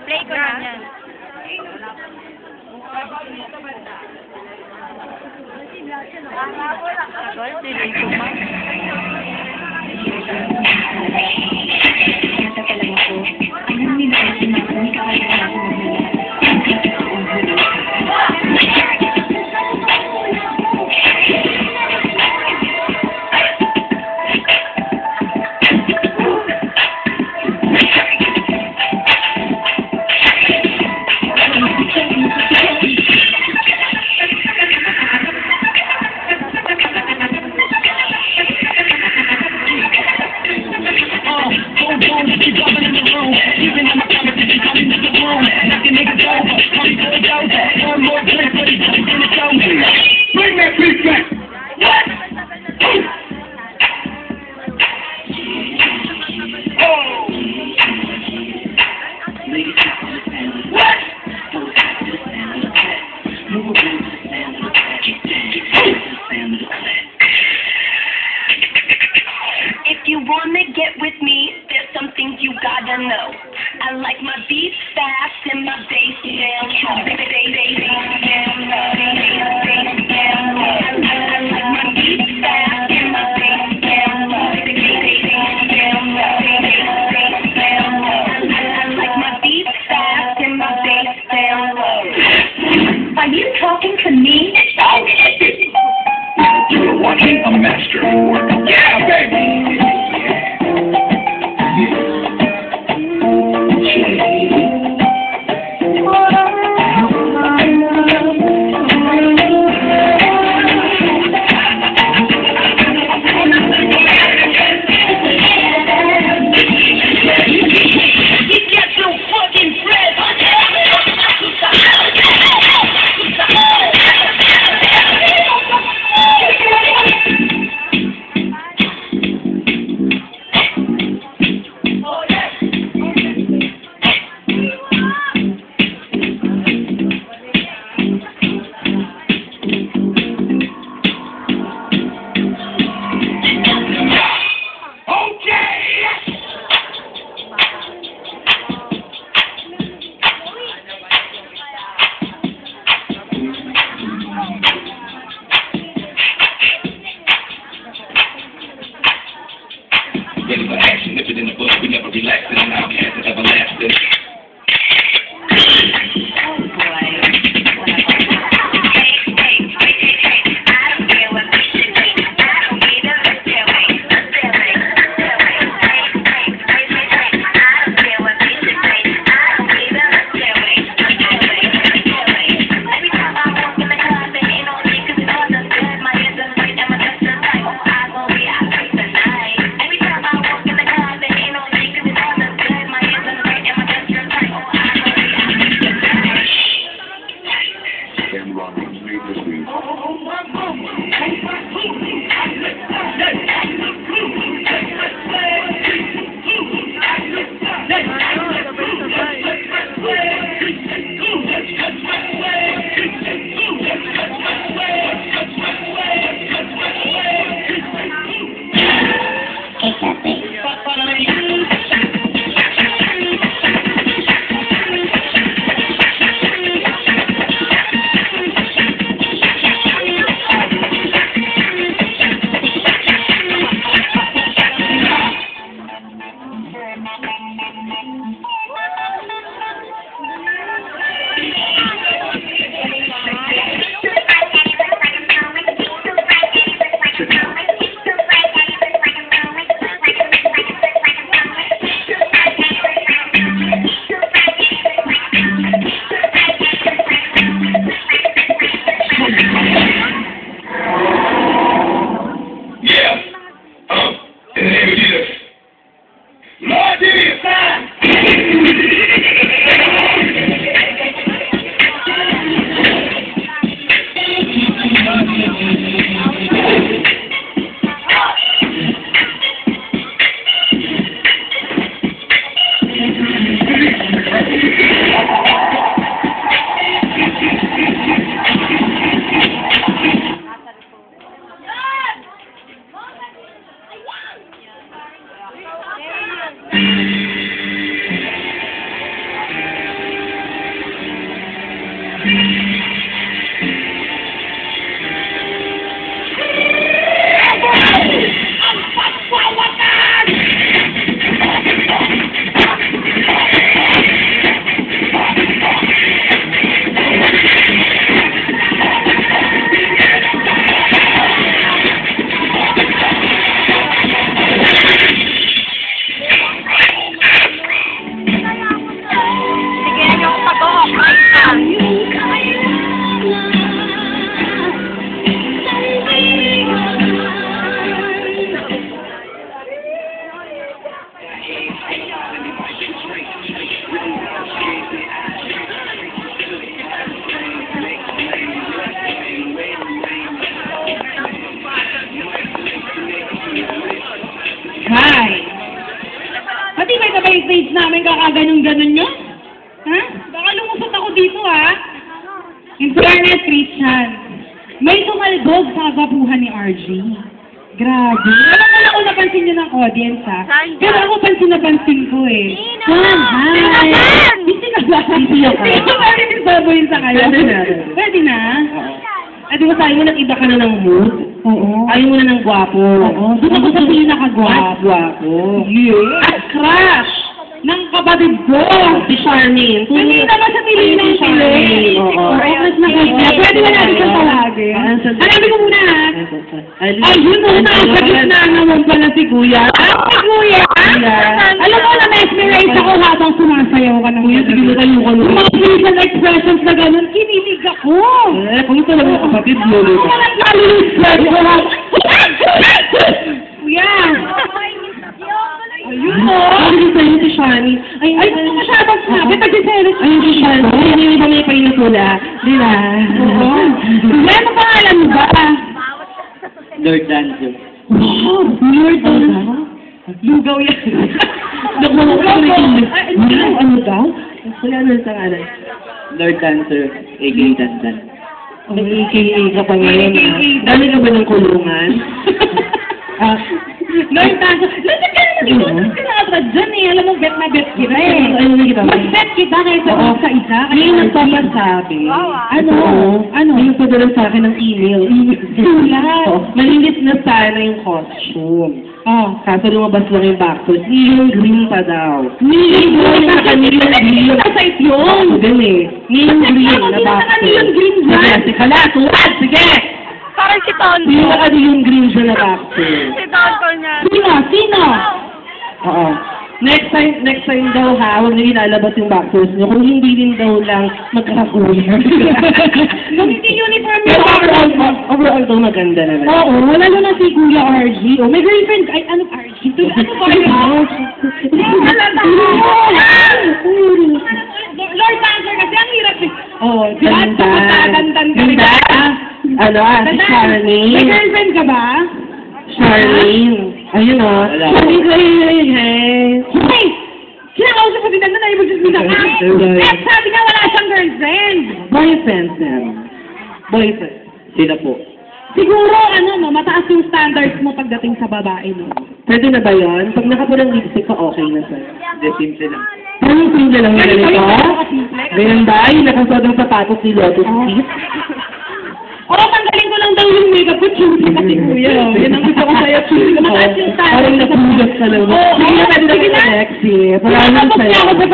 Play ko na. Yan. Agol, delay ko pa. Kaya talaga po, alam nila kasi na kung kaya na ako Bring that beat back! What? Oh! What? If you wanna get with me, there's some things you gotta know. I like my beats fast and my bass down low. I like my beats fast and my bass down low. I like my beats fast and my bass down low. Are you talking to me? You're watching a master work. Yeah, baby! Ready for action, nip it in the bud, we never relax, and now can't everlasting. tuloy ka ba yung stage namin kakaganong-ganon nyo? Ha? Baka lumusot ako dito, ha? In fairness, Christian, may tumalbog sa agapuhan ni RG. Grabe. Alam mo na kung napansin nyo ng audience, ha? Saan Pero ako pansin ko, eh. Sino? Hi! Busy ka ba? Busy ako. Hindi ko ba rin sasabuhin sa kayo? Pwede na. Pwede na? Di ba sabi mo nag-iba ka na ng mood? Oo. Ayaw mo na ng gwapo. Oo. Doon ako sa pinakagwapo. Gwapo. Yeah. At crush ng kapatid ko. Si Charmaine. Hindi naman sa Pilipino si Charmaine. Oo. Oo. Mas maganda. Pwede ba natin siyang tawagin? Alamin ko muna, ha? Ayun mo, nasa gitna naman pala si Kuya. Si Kuya? Alam mo na mesmerize ako habang sumasayaw ka ng Kuya, sige na tayo ka nun. mga facial expressions na gano'n, kinilig ako. Kung ito lang yung kapatid mo. Ako ka lang nalilipad ko ha. Kuya! Ayun mo! Ay, sa'yo si Shani. Ay, ito masyadong sinabi. Tag-series. Ayun si Shani. Ayun yung iba may painatula. Di ba? Oo. Kuya, ano pangalan mo ba? Lord Danzo. Wow! Lord, lugaw yan. Ano daw? Wala na sa kanan. Lord Dancer, a.k.a. Dandan. May a.k.a. ka pa ngayon. AKA. Dali ka ba ng kulungan? Lord, lapit ka naman dito. Tapos ka nakatad dyan eh. Alam mo, bet na bet kita eh. Ayun na kita. Mag-bet kita kaysa Oo. sa isa. May nagpapasabi. Ano? Ano? May nagpadala sa akin ng email. Sulat. Malinis na sana yung costume. Oh. Kaso lumabas lang yung backwards. Neon green pa daw. Neon green. Neon green. Nasait yun. Ako din eh. Neon green na Hindi na backwards. neon green Sige, dyan. sige, kala, tuwad, sige! Parang si Tonto. Hindi na neon green siya na backwards. Si Tonto niya. Sino? Sino? Oo. Next time daw ha, huwag na ilalabas yung backwards niyo. Kung hindi din daw lang, magkakakuya. Kung hindi uniform Pero yun. overall daw maganda naman. Oo, lalo na si Kuya RG. Oh, may girlfriend. Ay, ano RG? Ano ba yun? Halata mo! Lord Dancer kasi ang hirap eh. Oo, Di ba? Dandan ka rin. Ano si Charmaine. May girlfriend ka ba? Charmaine. Ayun o. Hey. Hey! Kinakausap ko din na na ibig sabihin ka. Eh, sabi niya wala siyang girlfriend. Boyfriend niya. Boyfriend. Sila po. Siguro, mataas yung standards mo pagdating sa babae, no? Pwede na ba yun? Pag nakapulang lipstick ka, okay na sa'yo. Hindi, simple lang. Parang simple lang yung ganito. Simple. Ganyan ba? Yung nakasuot ng sapatos ni Lotus Teeth. Oo, tanggalin ko lang daw yung makeup ko, choosy kasi kuya. Yan ang gusto ko sa'yo, choosy ko. Mataas yung standards. Parang napugas ka lang. Oo, Sige na, pwede na sige na. Alexi. Parang Nakakapag sa'yo. niya ako sa